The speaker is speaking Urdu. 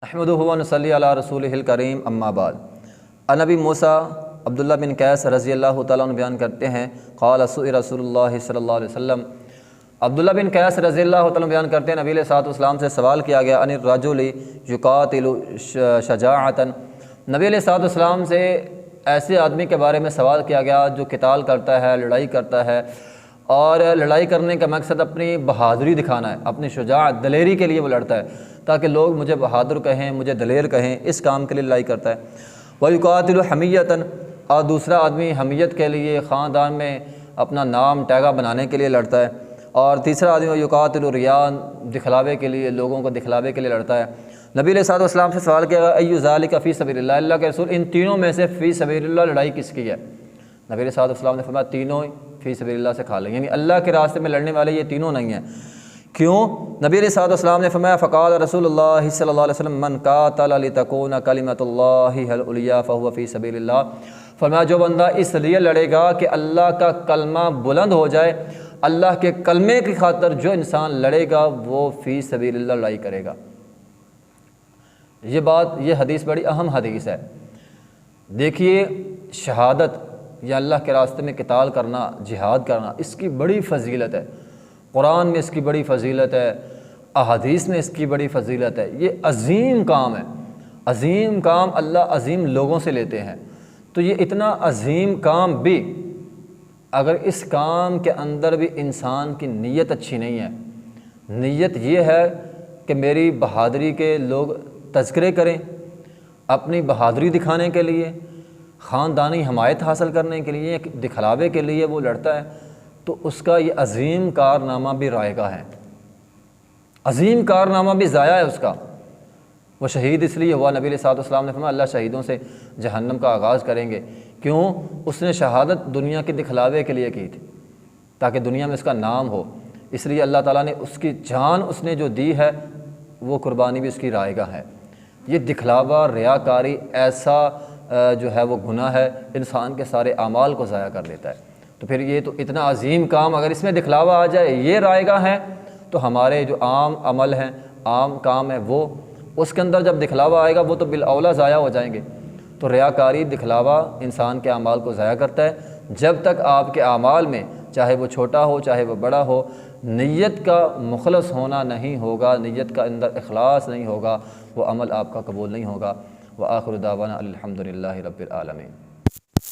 احمدہ و نصلی علی رسولہ الکریم اما بعد۔ عن ابی موسیٰ عبداللہ بن قیس رضی اللہ تعالیٰ عنہ بیان کرتے ہیں قال سئل رسول اللہ صلی اللہ علیہ وسلم، عبداللہ بن قیس رضی اللہ تعالیٰ عنہ بیان کرتے ہیں نبی علیہ الصلوۃ والسلام سے سوال کیا گیا عن الرجل یقاتل شجاعۃ، نبی علیہ الصلوۃ والسلام سے ایسے آدمی کے بارے میں سوال کیا گیا جو قتال کرتا ہے، لڑائی کرتا ہے، اور لڑائی کرنے کا مقصد اپنی بہادری دکھانا ہے، اپنی شجاعت دلیری کے لیے وہ لڑتا ہے تاکہ لوگ مجھے بہادر کہیں، مجھے دلیر کہیں، اس کام کے لیے لڑائی کرتا ہے۔ وَيُقَاتِلُ حَمِيَّةً، اور دوسرا آدمی حمیت کے لیے خاندان میں اپنا نام ٹیگا بنانے کے لیے لڑتا ہے، اور تیسرا آدمی وَيُقَاتِلُ رِيَاءً، دکھلاوے کے لیے، لوگوں کو دکھلاوے کے لیے لڑتا ہے۔ نبی علیہ الصلوۃ والسلام سے سوال کیا گیا اَيُّ ذَلِكَ فِي سَبِيلِ اللَّهِ، اللہ کے رسول ان تینوں میں سے فی سبیل اللہ لڑائی کس کی ہے؟ نبی علیہ الصلوۃ والسلام نے فرمایا تینوں فی سبیل اللہ سے کھا لیں، یعنی اللہ کے راستے میں لڑنے والے یہ تینوں نہیں ہیں۔ کیوں؟ نبی علیہ الصلوۃ والسلام نے فرمایا فقال رسول اللہ صلی اللہ علیہ وسلم من قاتل لتکون کلمۃ اللہ ہی العلیٰ فہو فی سبیل اللہ، فرمایا جو بندہ اس لیے لڑے گا کہ اللہ کا کلمہ بلند ہو جائے، اللہ کے کلمے کی خاطر جو انسان لڑے گا وہ فی سبیل اللہ لڑائی کرے گا۔ یہ حدیث بڑی اہم حدیث ہے۔ دیکھیے شہادت یا اللہ کے راستے میں قتال کرنا، جہاد کرنا، اس کی بڑی فضیلت ہے، قرآن میں اس کی بڑی فضیلت ہے، احادیث میں اس کی بڑی فضیلت ہے۔ یہ عظیم کام ہے، عظیم کام اللہ عظیم لوگوں سے لیتے ہیں۔ تو یہ اتنا عظیم کام بھی اگر اس کام کے اندر بھی انسان کی نیت اچھی نہیں ہے، نیت یہ ہے کہ میری بہادری کے لوگ تذکرے کریں، اپنی بہادری دکھانے کے لیے، خاندانی حمایت حاصل کرنے کے لیے، دکھلاوے کے لیے وہ لڑتا ہے، تو اس کا یہ عظیم کارنامہ بھی رائگاں ہے، عظیم کارنامہ بھی ضائع ہے اس کا۔ وہ شہید اس لیے ہوا، نبی علیہ الصلوۃ والسلام نے فرمایا اللہ شہیدوں سے جہنم کا آغاز کریں گے۔ کیوں؟ اس نے شہادت دنیا کے دکھلاوے کے لیے کی تھی تاکہ دنیا میں اس کا نام ہو، اس لیے اللہ تعالیٰ نے اس کی جان اس نے جو دی ہے وہ قربانی بھی اس کی رائگاں ہے۔ یہ دکھلاوا، ریاکاری ایسا جو ہے وہ گناہ ہے، انسان کے سارے اعمال کو ضائع کر دیتا ہے۔ تو پھر یہ تو اتنا عظیم کام اگر اس میں دکھلاوا آ جائے، یہ رائگاں ہے، تو ہمارے جو عام عمل ہیں، عام کام ہے، وہ اس کے اندر جب دکھلاوا آئے گا وہ تو بالاولیٰ ضائع ہو جائیں گے۔ تو ریاکاری، دکھلاوا انسان کے اعمال کو ضائع کرتا ہے۔ جب تک آپ کے اعمال میں چاہے وہ چھوٹا ہو چاہے وہ بڑا ہو، نیت کا مخلص ہونا نہیں ہوگا، نیت کا اندر اخلاص نہیں ہوگا، وہ عمل آپ کا قبول نہیں ہوگا۔ وآخر دعوانا الحمد للہ رب العالمین۔